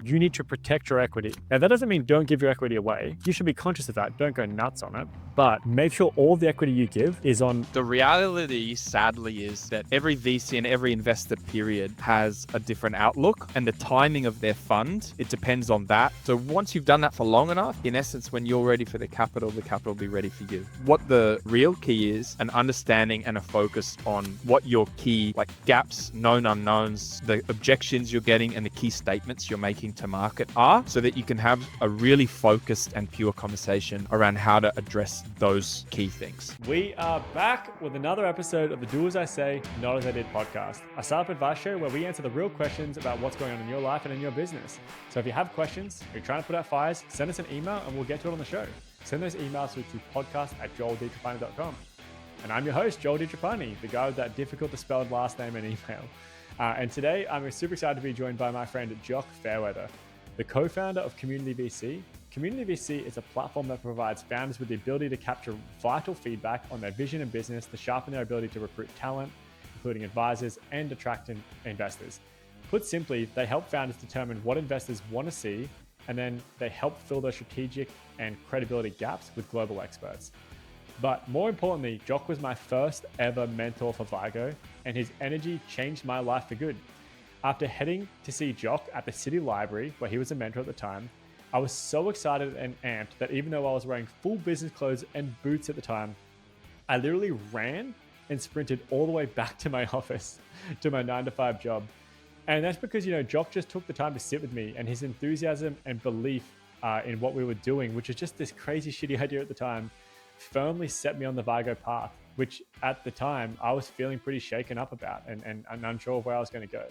you need to protect your equity. Now, that doesn't mean don't give your equity away. You should be conscious of that. Don't go nuts on it. But make sure all the equity you give is on. The reality, sadly, is that every VC and every investor period has a different outlook, and the timing of their fund, it depends on that. So once you've done that for long enough, in essence, when you're ready for the capital will be ready for you. What the real key is, an understanding and a focus on what your key, like gaps, known unknowns, the objections you're getting, and the key statements you're making to market are, so that you can have a really focused and pure conversation around how to address those key things. We are back with another episode of the Do As I Say, Not As I Did podcast, a startup advice show where we answer the real questions about what's going on in your life and in your business. So if you have questions, or you're trying to put out fires, send us an email and we'll get to it on the show. Send those emails through to podcast@joelditrapani.com. And I'm your host, Joel Ditrapani, the guy with that difficult to spell last name and email. And today I'm super excited to be joined by my friend Jock Fairweather, the co-founder of Community VC. Community VC is a platform that provides founders with the ability to capture vital feedback on their vision and business to sharpen their ability to recruit talent, including advisors and attract investors. Put simply, they help founders determine what investors want to see, and then they help fill their strategic and credibility gaps with global experts. But more importantly, Jock was my first ever mentor for Vigo, and his energy changed my life for good. After heading to see Jock at the City Library, where he was a mentor at the time, I was so excited and amped that even though I was wearing full business clothes and boots at the time, I literally ran and sprinted all the way back to my office, to my 9-to-5 job. And that's because, Jock just took the time to sit with me, and his enthusiasm and belief in what we were doing, which is just this crazy shitty idea at the time, firmly set me on the Vigo path, which at the time I was feeling pretty shaken up about and unsure of where I was going to go.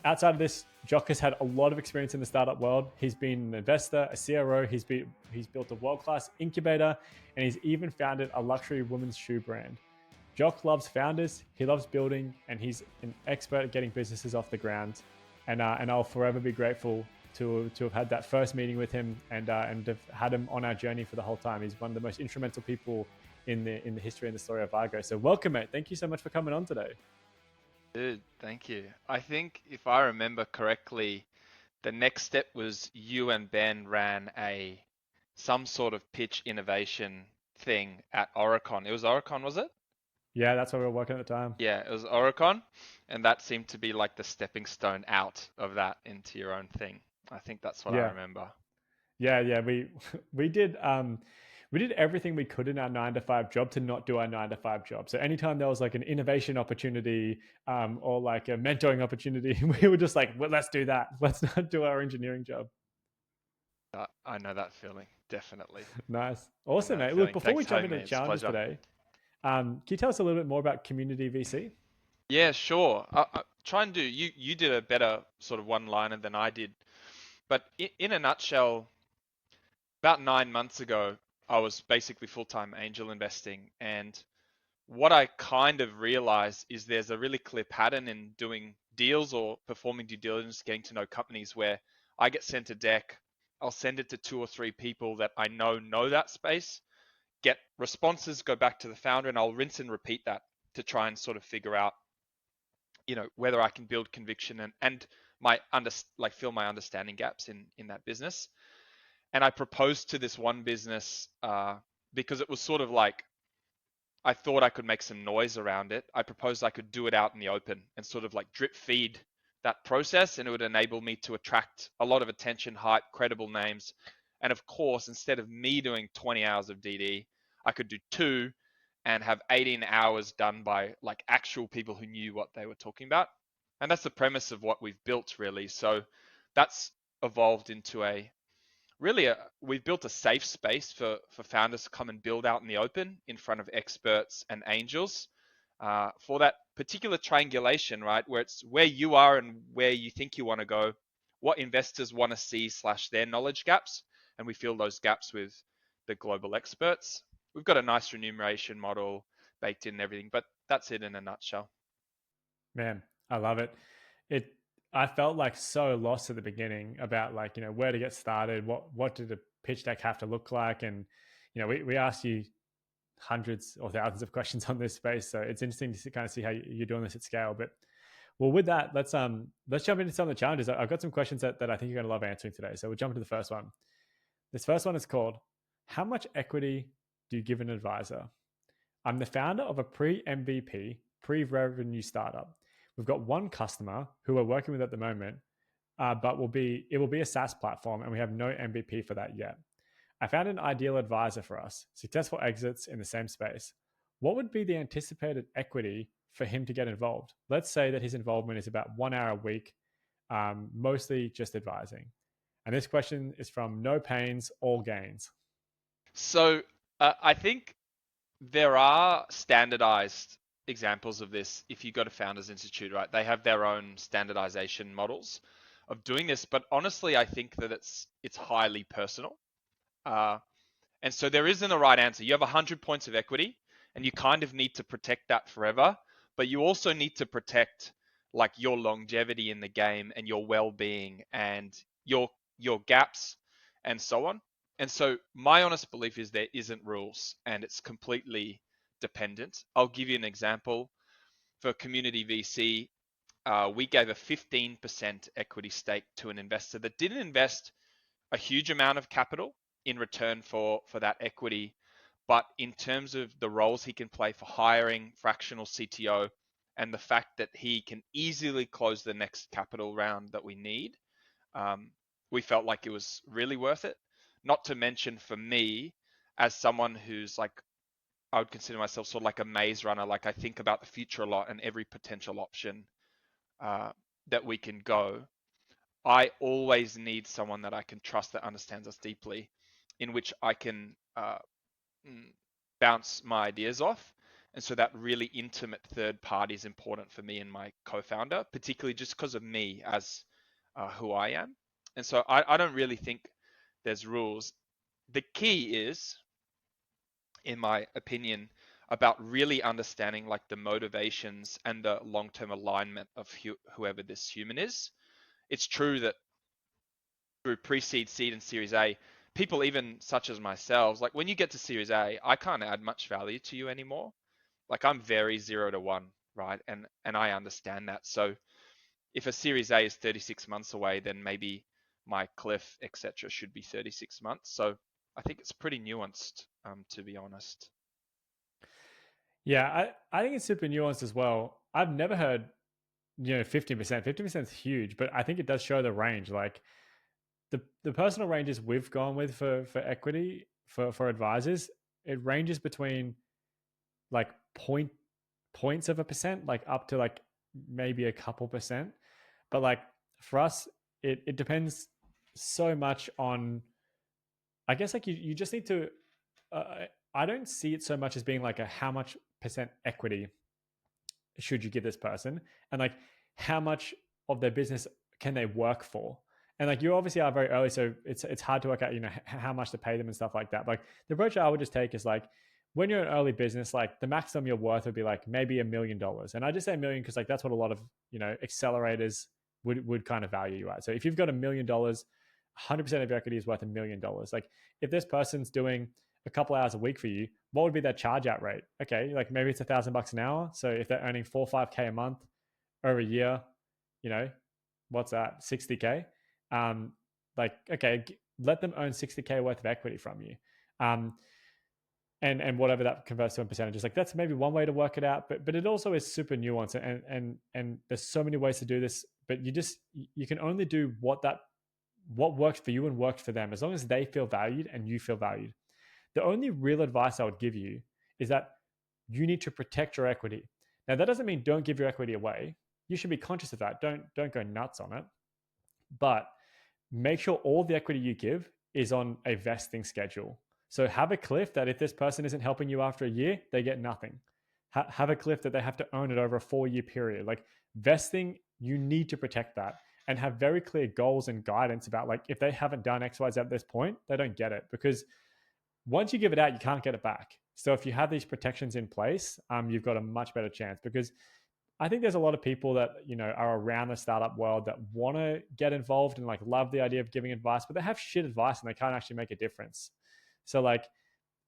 Outside of this, Jock has had a lot of experience in the startup world. He's been an investor, a CRO, he's built a world-class incubator, and he's even founded a luxury women's shoe brand. Jock loves founders, he loves building, and he's an expert at getting businesses off the ground. And I'll forever be grateful to have had that first meeting with him and have had him on our journey for the whole time. He's one of the most instrumental people in the history and the story of Vigo. So welcome, mate. Thank you so much for coming on today. Dude, thank you. I think if I remember correctly, the next step was you and Ben ran some sort of pitch innovation thing at Oricon. It was Oricon, was it? Yeah, that's where we were working at the time. Yeah, it was Oricon, and that seemed to be like the stepping stone out of that into your own thing. I think that's what I Yeah. remember. Yeah. We did everything we could in our 9-to-5 job to not do our 9-to-5 job. So anytime there was like an innovation opportunity or like a mentoring opportunity, we were just like, well, let's do that. Let's not do our engineering job. I know that feeling, definitely. Nice. I know Awesome, that mate. Look, feeling. before we Thanks for jump having into me. the It's a challenges pleasure. today, can you tell us a little bit more about Community VC? Yeah, sure. I try and do. You did a better sort of one-liner than I did, but in a nutshell, about 9 months ago, I was basically full-time angel investing, and what I kind of realized is there's a really clear pattern in doing deals or performing due diligence, getting to know companies where I get sent a deck, I'll send it to 2 or 3 people that I know that space, get responses, go back to the founder, and I'll rinse and repeat that to try and sort of figure out, whether I can build conviction and fill my understanding gaps in that business. And I proposed to this one business because it was sort of like I thought I could make some noise around it. I proposed I could do it out in the open and sort of like drip feed that process, and it would enable me to attract a lot of attention, hype, credible names. And of course, instead of me doing 20 hours of DD, I could do 2 and have 18 hours done by like actual people who knew what they were talking about. And that's the premise of what we've built, really. So that's evolved into we've built a safe space for founders to come and build out in the open in front of experts and angels for that particular triangulation, right? Where it's where you are and where you think you want to go, what investors want to see / their knowledge gaps, and we fill those gaps with the global experts. We've got a nice remuneration model baked in and everything, but that's it in a nutshell. Man, I love it. I felt like so lost at the beginning about like, where to get started, what did a pitch deck have to look like? And, we asked you hundreds or thousands of questions on this space. So it's interesting to kind of see how you're doing this at scale. But Well, with that, let's jump into some of the challenges. I've got some questions that I think you're going to love answering today. So we'll jump into the first one. This first one is called, how much equity do you give an advisor? I'm the founder of a pre-MVP, pre-revenue startup. We've got one customer who we're working with at the moment, but it will be a SaaS platform, and we have no MVP for that yet. I found an ideal advisor for us, successful exits in the same space. What would be the anticipated equity for him to get involved? Let's say that his involvement is about 1 hour a week, mostly just advising. And this question is from No Pains, All Gains. So I think there are standardized examples of this. If you go to Founders Institute, right, they have their own standardization models of doing this. But honestly, I think that it's highly personal. Uh, and so there isn't a right answer. You have 100 points of equity, and you kind of need to protect that forever. But you also need to protect like your longevity in the game and your well-being and your gaps and so on. And so my honest belief is there isn't rules and it's completely dependent. I'll give you an example. For Community VC, we gave a 15% equity stake to an investor that didn't invest a huge amount of capital in return for that equity. But in terms of the roles he can play for hiring, fractional CTO, and the fact that he can easily close the next capital round that we need, we felt like it was really worth it. Not to mention for me, as someone who's like, I would consider myself sort of like a maze runner. Like I think about the future a lot and every potential option uh, that we can go. I always need someone that I can trust that understands us deeply, in which I can bounce my ideas off. And so that really intimate third party is important for me and my co-founder, particularly just because of me as who I am. And so I don't really think there's rules. The key is, in my opinion, about really understanding like the motivations and the long-term alignment of whoever this human is. It's true that through pre-seed, seed, and Series A, people even such as myself, like when you get to Series A, I can't add much value to you anymore. Like I'm very 0 to 1, right? And I understand that. So if a Series A is 36 months away, then maybe my cliff, etc., should be 36 months. So I think it's pretty nuanced, to be honest. Yeah, I think it's super nuanced as well. I've never heard, 50%. 50% is huge, but I think it does show the range. Like the personal ranges we've gone with for equity for advisors, it ranges between like points of a percent, like up to like maybe a couple percent. But like for us, it depends so much on, I guess, like you just need to, I don't see it so much as being like a how much percent equity should you give this person, and like how much of their business can they work for. And like you obviously are very early, so it's hard to work out how much to pay them and stuff like that. Like the approach I would just take is like, when you're an early business, like the maximum you're worth would be like maybe $1 million. And I just say a million because like that's what a lot of accelerators would kind of value you at. So if you've got $1 million, 100% of your equity is worth $1 million. Like if this person's doing a couple hours a week for you, what would be their charge out rate? Okay, like maybe it's $1,000 an hour. So if they're earning 4 or 5K a month over a year, you know, what's that? 60K. Like, okay, let them own 60K worth of equity from you. And whatever that converts to in percentages, like that's maybe one way to work it out, but it also is super nuanced, and there's so many ways to do this, but you can only do what works for you and works for them, as long as they feel valued and you feel valued. The only real advice I would give you is that you need to protect your equity. Now, that doesn't mean don't give your equity away. You should be conscious of that. Don't go nuts on it. But make sure all the equity you give is on a vesting schedule. So have a cliff that if this person isn't helping you after a year, they get nothing. Have a cliff that they have to own it over a 4-year period. Like vesting, you need to protect that and have very clear goals and guidance about like if they haven't done X, Y, Z at this point, they don't get it, because once you give it out, you can't get it back. So if you have these protections in place, you've got a much better chance, because I think there's a lot of people that are around the startup world that want to get involved and like love the idea of giving advice, but they have shit advice and they can't actually make a difference. So like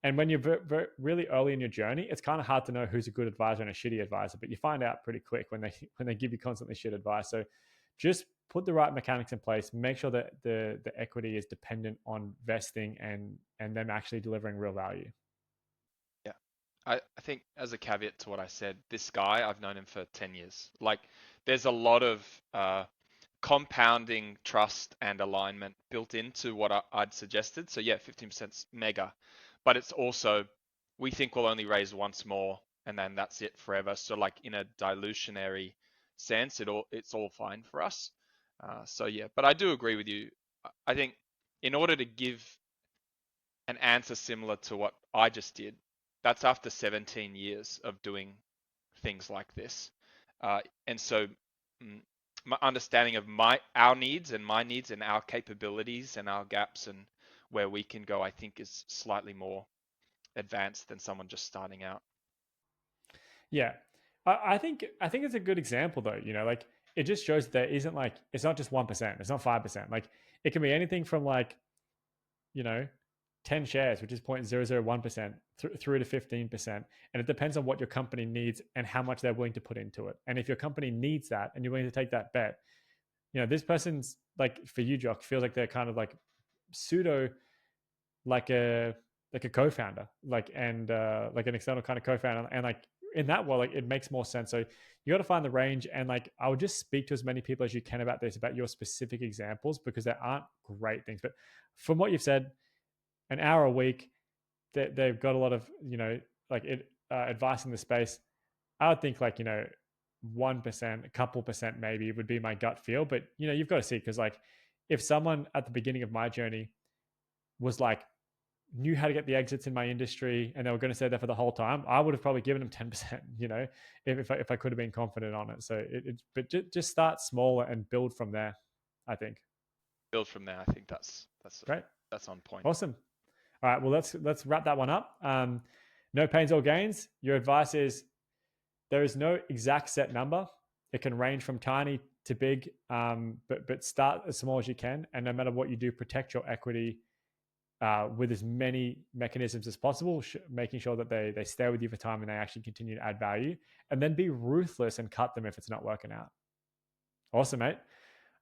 And when you're really early in your journey, it's kind of hard to know who's a good advisor and a shitty advisor, but you find out pretty quick when they give you constantly shit advice. So just put the right mechanics in place. Make sure that the equity is dependent on vesting and them actually delivering real value. Yeah. I think as a caveat to what I said, this guy, I've known him for 10 years. Like, there's a lot of compounding trust and alignment built into what I'd suggested. So yeah, 15%'s mega, but it's also, we think we'll only raise once more and then that's it forever. So like in a dilutionary sense, it's all fine for us. So yeah, but I do agree with you. I think in order to give an answer similar to what I just did, that's after 17 years of doing things like this. And so mm, my understanding of our needs and my needs and our capabilities and our gaps and where we can go, I think is slightly more advanced than someone just starting out. Yeah, I think it's a good example though. Like it just shows that there isn't like it's not just 1%, it's not 5%. Like it can be anything from like you know 10 shares, which is 0.001% through to 15%, and it depends on what your company needs and how much they're willing to put into it. And if your company needs that and you're willing to take that bet, this person's like for you, Jock, feels like they're kind of like pseudo like a co-founder, like and like an external kind of co-founder, and like in that world, like it makes more sense. So you got to find the range, and like I would just speak to as many people as you can about this, about your specific examples, because there aren't great things. But from what you've said, an hour a week, they've got a lot of like advice in the space. I would think like 1%, a couple percent maybe would be my gut feel, but you've got to see because like if someone at the beginning of my journey was like knew how to get the exits in my industry and they were going to stay there for the whole time, I would have probably given them 10%, if I could have been confident on it. So but just start smaller and build from there, I think. Build from there. I think Great. that's on point. Awesome. All right. Well, let's wrap that one up. No pains or gains. Your advice is there is no exact set number. It can range from tiny to big, but start as small as you can. And no matter what you do, protect your equity with as many mechanisms as possible, making sure that they stay with you for time and they actually continue to add value. And then be ruthless and cut them if it's not working out. Awesome, mate.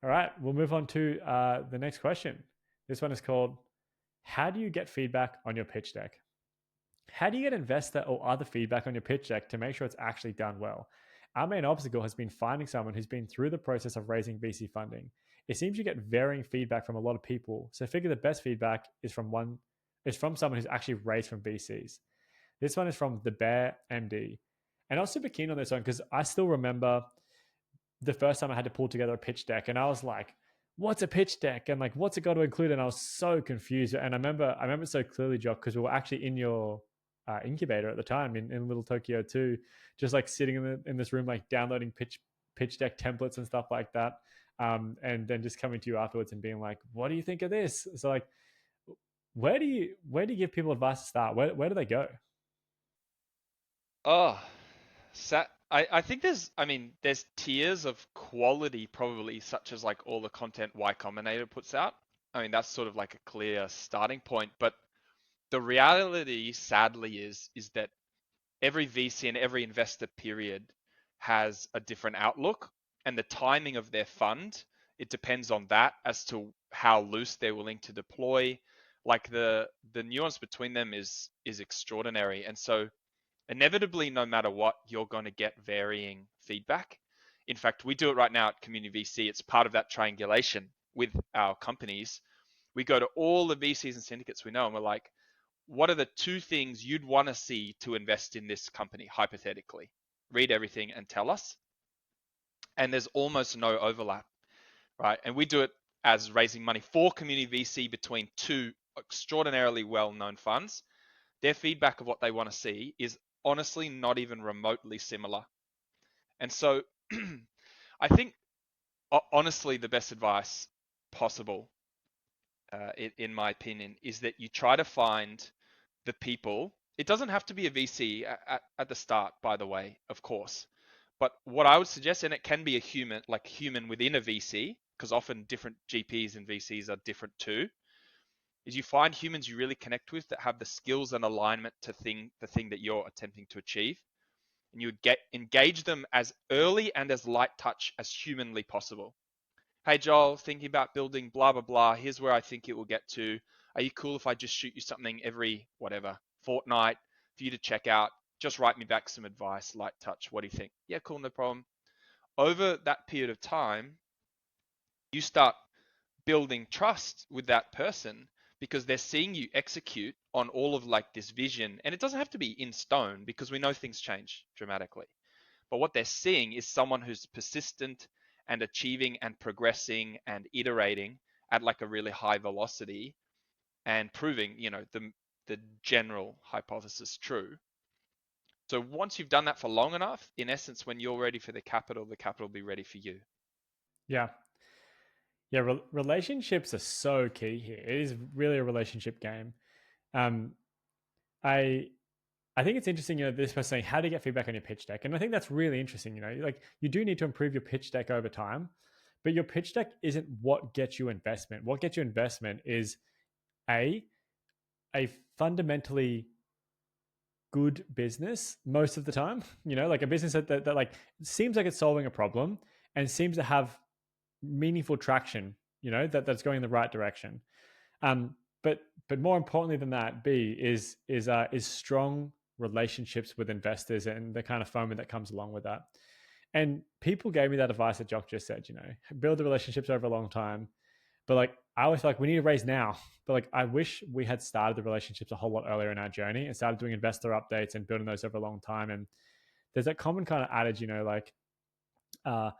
All right, we'll move on to the next question. This one is called, how do you get feedback on your pitch deck? How do you get investor or other feedback on your pitch deck to make sure it's actually done well? Our main obstacle has been finding someone who's been through the process of raising VC funding. It seems you get varying feedback from a lot of people, so figure the best feedback is from someone who's actually raised from VCs. This one is from the Bear MD, and I was super keen on this one because I still remember the first time I had to pull together a pitch deck, and I was like, "What's a pitch deck?" and like, "What's it got to include?" And I was so confused. And I remember so clearly, Jock, because we were actually in your incubator at the time in Little Tokyo too, just like sitting in this room, like downloading pitch deck templates and stuff like that, and then just coming to you afterwards and being like, "What do you think of this?" So like, where do you give people advice to start? Where do they go? Oh, I think there's tiers of quality probably, such as like all the content Y Combinator puts out. I mean, that's sort of like a clear starting point, but the reality, sadly, is that every VC and every investor period has a different outlook, and the timing of their fund, it depends on that as to how loose they're willing to deploy. Like the nuance between them is extraordinary, and so inevitably, no matter what, you're going to get varying feedback. In fact, we do it right now at Community VC. It's part of that triangulation with our companies. We go to all the VCs and syndicates we know, and we're like, what are the two things you'd want to see to invest in this company, hypothetically? Read everything and tell us. And there's almost no overlap, right? And we do it as raising money for Community VC between two extraordinarily well-known funds. Their feedback of what they want to see is honestly not even remotely similar. And so I think, honestly, the best advice possible, in my opinion, is that you try to find the people. It doesn't have to be a VC at the start, by the way, of course. But what I would suggest, and it can be a human, like human within a VC, because often different GPs and VCs are different too. is you find humans you really connect with that have the skills and alignment to the thing that you're attempting to achieve, and you would get engage them as early and as light touch as humanly possible. Hey Joel, thinking about building blah blah blah. Here's where I think it will get to. Are you cool if I just shoot you something every whatever fortnight for you to check out? Just write me back some advice, light touch. What do you think? Yeah, cool, no problem. Over that period of time, you start building trust with that person because they're seeing you execute on all of like this vision, and it doesn't have to be in stone because we know things change dramatically, but what they're seeing is someone who's persistent and achieving and progressing and iterating at like a really high velocity and proving, the general hypothesis true. So once you've done that for long enough, in essence, when you're ready for the capital will be ready for you. Yeah. Yeah. Relationships are so key here. It is really a relationship game. Um, I I think it's interesting, this person saying how to get feedback on your pitch deck. And I think that's really interesting. Like you do need to improve your pitch deck over time, but your pitch deck isn't what gets you investment. What gets you investment is a a fundamentally good business most of the time. Like a business that like seems like it's solving a problem and seems to have meaningful traction, that's going in the right direction. Um, but more importantly than that, B is strong relationships with investors and the kind of FOMO that comes along with that. And people gave me that advice that Jock just said, build the relationships over a long time. But like I always feel like we need to raise now. But like I wish we had started the relationships a whole lot earlier in our journey and started doing investor updates and building those over a long time. And there's that common kind of adage, like uh,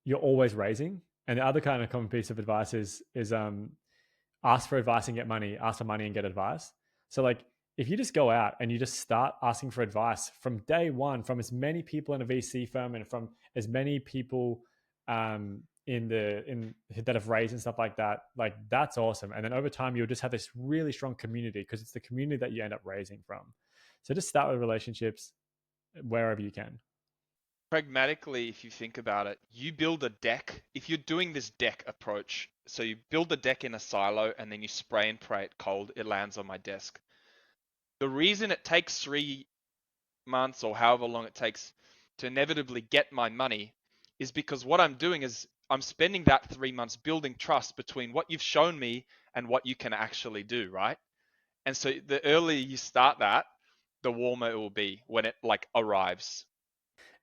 you're always raising. And the other kind of common piece of advice is ask for advice and get money, ask for money and get advice. So like if you just go out and you just start asking for advice from day one from as many people in a VC firm and from as many people in that have raised and stuff like that, like that's awesome. And then over time you'll just have this really strong community because it's the community that you end up raising from. So just start with relationships wherever you can. Pragmatically, if you think about it, you build a deck. If you're doing this deck approach, so you build a deck in a silo and then you spray and pray it cold, it lands on my desk. The reason it takes 3 months or however long it takes to inevitably get my money is because what I'm doing is I'm spending that 3 months building trust between what you've shown me and what you can actually do, right? And so the earlier you start that, the warmer it will be when it like arrives.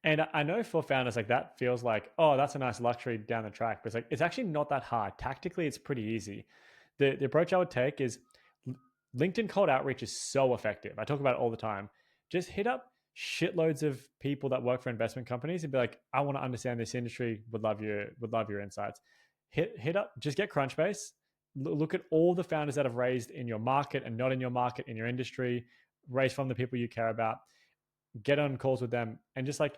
And I know for founders, like that feels like, oh, that's a nice luxury down the track. But it's actually not that hard. Tactically, it's pretty easy. The approach I would take is LinkedIn cold outreach is so effective. I talk about it all the time. Just hit up shitloads of people that work for investment companies and be like, I want to understand this industry. Would love your insights. Hit up, just get Crunchbase. Look at all the founders that have raised in your market and not in your market, in your industry, raised from the people you care about, get on calls with them and just like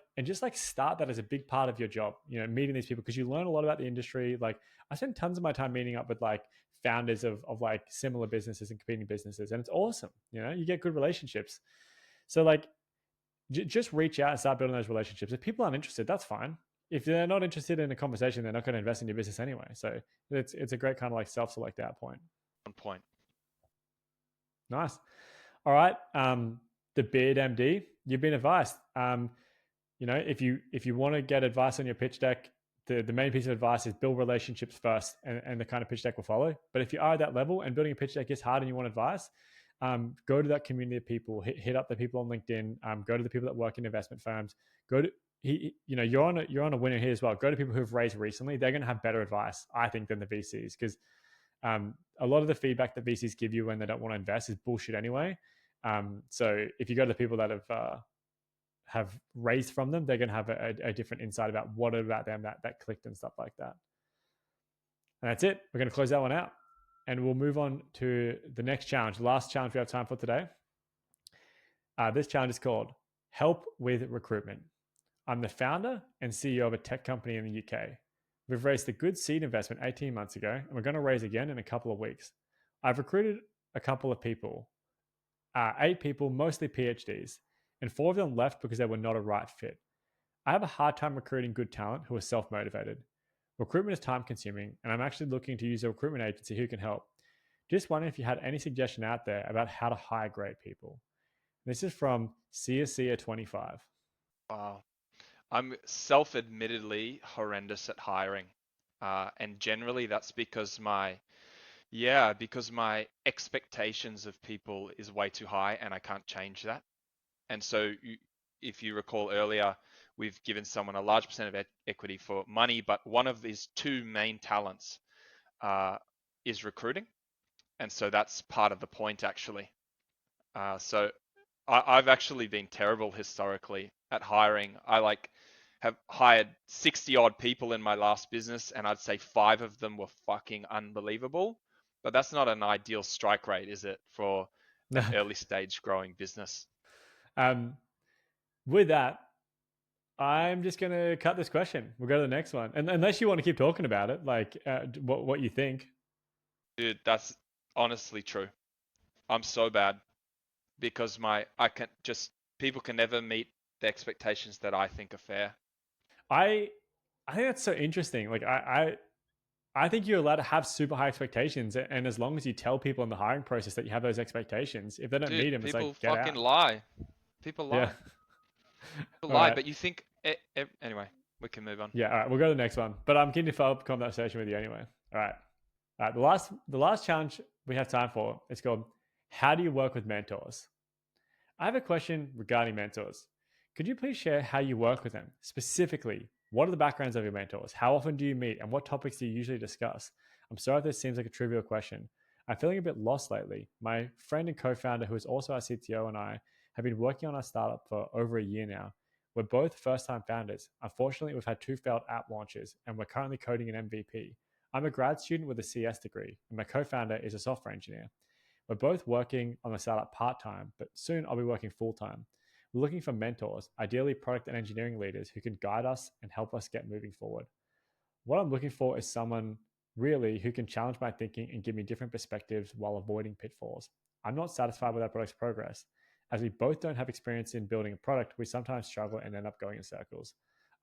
start that as a big part of your job, meeting these people because you learn a lot about the industry. Like I spend tons of my time meeting up with like founders of like similar businesses and competing businesses, and it's awesome. You get good relationships. So like just reach out and start building those relationships. If people aren't interested, that's fine. If they're not interested in a conversation, they're not going to invest in your business anyway. So it's a great kind of like self-select out point. On point. Nice. All right. The Beard MD, you've been advised. If you want to get advice on your pitch deck, the main piece of advice is build relationships first, and the kind of pitch deck will follow. But if you are at that level and building a pitch deck is hard and you want advice, go to that community of people. Hit up the people on LinkedIn. Go to the people that work in investment firms. Go to you're on a winner here as well. Go to people who've raised recently. They're going to have better advice, I think, than the VCs because a lot of the feedback that VCs give you when they don't want to invest is bullshit anyway. So if you go to the people that have raised from them, they're going to have a different insight about what about them that clicked and stuff like that. And that's it. We're going to close that one out, and we'll move on to the next challenge, the last challenge we have time for today. This challenge is called Help with Recruitment. I'm the founder and CEO of a tech company in the UK. We've raised a good seed investment 18 months ago, and we're going to raise again in a couple of weeks. I've recruited a couple of people, 8 people, mostly PhDs, and 4 of them left because they were not a right fit. I have a hard time recruiting good talent who are self-motivated. Recruitment is time consuming, and I'm actually looking to use a recruitment agency who can help. Just wondering if you had any suggestion out there about how to hire great people. This is from Sia 25. Wow. I'm self-admittedly horrendous at hiring. And generally that's because my expectations of people is way too high and I can't change that. And so if you recall earlier, we've given someone a large percent of equity for money, but one of these two main talents uh, is recruiting. And so that's part of the point actually. So I've actually been terrible historically at hiring. I like have hired 60 odd people in my last business, and I'd say five of them were fucking unbelievable. But that's not an ideal strike rate, is it, for an early stage growing business? um, with that, I'm just going to cut this question. We'll go to the next one. And unless you want to keep talking about it, like what you think. Dude, that's honestly true. I'm so bad because I can just people can never meet the expectations that I think are fair. I I think that's so interesting. Like I think you're allowed to have super high expectations, and as long as you tell people in the hiring process that you have those expectations, if they don't meet Dude, them, it's people like get fucking out. lie. People Yeah. lie. People All lie, right. but you think anyway, we can move on. Yeah. All right. We'll go to the next one. But I'm keen to follow up conversation with you anyway. All right. All right. The last challenge we have time for is called "How do you work with mentors?" I have a question regarding mentors. Could you please share how you work with them? Specifically, what are the backgrounds of your mentors? How often do you meet? And what topics do you usually discuss? I'm sorry if this seems like a trivial question. I'm feeling a bit lost lately. My friend and co founder, who is also our CTO, and I have been working on our startup for over a year now. We're both first time founders. Unfortunately, we've had two failed app launches, and we're currently coding an MVP. I'm a grad student with a CS degree, and my co founder is a software engineer. We're both working on the startup part time, but soon I'll be working full time. We're looking for mentors, ideally product and engineering leaders who can guide us and help us get moving forward. What I'm looking for is someone really who can challenge my thinking and give me different perspectives while avoiding pitfalls. I'm not satisfied with our product's progress. As we both don't have experience in building a product, we sometimes struggle and end up going in circles.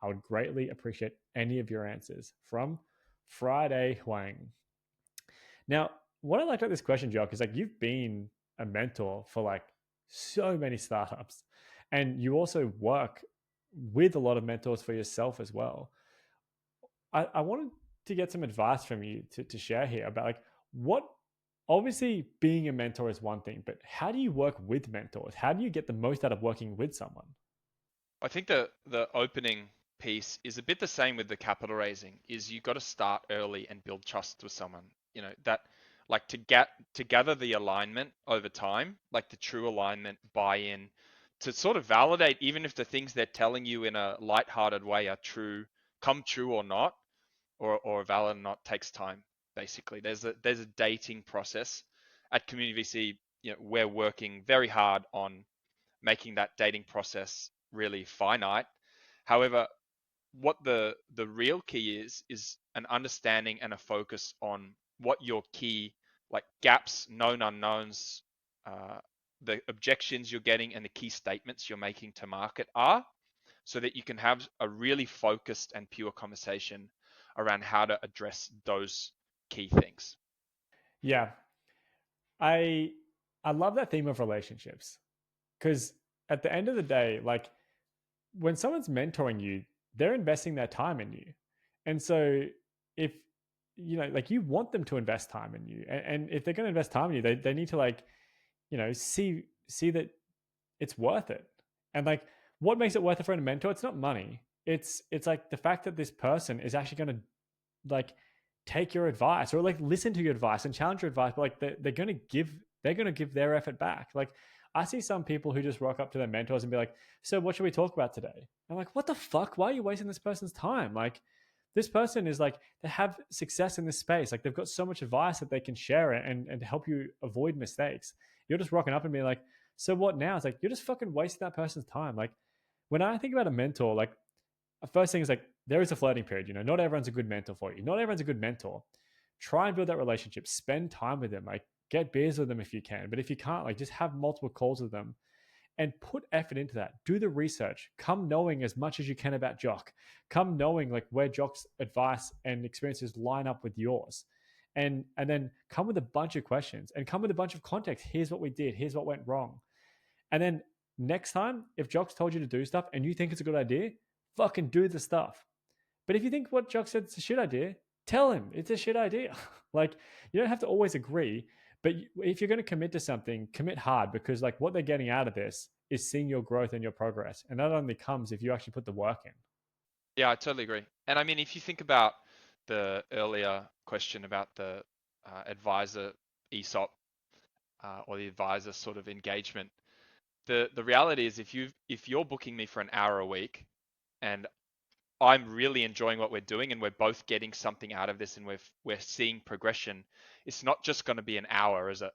I would greatly appreciate any of your answers. From Friday Huang. Now, what I like about this question, Jock, is like you've been a mentor for like so many startups, and you also work with a lot of mentors for yourself as well. I wanted to get some advice from you to share here about like what obviously being a mentor is one thing, but how do you work with mentors? How do you get the most out of working with someone? I think the opening piece is a bit the same with the capital raising, is you got to start early and build trust with someone. You know, that like to gather the alignment over time, like the true alignment, buy-in, to sort of validate even if the things they're telling you in a light-hearted way are true, come true or not, or valid or not takes time, basically. There's a dating process. At Community VC, you know, we're working very hard on making that dating process really finite. However, what the real key is an understanding and a focus on what your key like gaps, known unknowns, uh, the objections you're getting, and the key statements you're making to market are, so that you can have a really focused and pure conversation around how to address those key things. Yeah, I I love that theme of relationships because at the end of the day, like when someone's mentoring you, they're investing their time in you. And so if like you want them to invest time in you. And if they're going to invest time in you, they need to like, see that it's worth it. And like what makes it worth it for a mentor? It's not money. It's like the fact that this person is actually going to like take your advice or like listen to your advice and challenge your advice, but like they're gonna give their effort back. Like I see some people who just rock up to their mentors and be like, "So what should we talk about today?" I'm like, "What the fuck? Why are you wasting this person's time?" Like this person is like they have success in this space. Like they've got so much advice that they can share it and help you avoid mistakes. You're just rocking up and being like, "So what now?" It's like you're just fucking wasting that person's time. Like when I think about a mentor, like first thing is like there is a flirting period. Not everyone's a good mentor for you. Not everyone's a good mentor. Try and build that relationship. Spend time with them. Like get beers with them if you can. But if you can't, like just have multiple calls with them and put effort into that. Do the research. Come knowing as much as you can about Jock. Come knowing like where Jock's advice and experiences line up with yours. and then come with a bunch of questions and come with a bunch of context. Here's what we did. Here's what went wrong. And then next time, if Jock's told you to do stuff and you think it's a good idea, fucking do the stuff. But if you think what Jock said is a shit idea, tell him it's a shit idea. Like, you don't have to always agree, but if you're going to commit to something, commit hard, because like what they're getting out of this is seeing your growth and your progress. And that only comes if you actually put the work in. Yeah, I totally agree. And I mean, if you think about the earlier question about the advisor ESOP or the advisor sort of engagement, the reality is if you're booking me for an hour a week and I'm really enjoying what we're doing and we're both getting something out of this and we're seeing progression, it's not just going to be an hour, is it?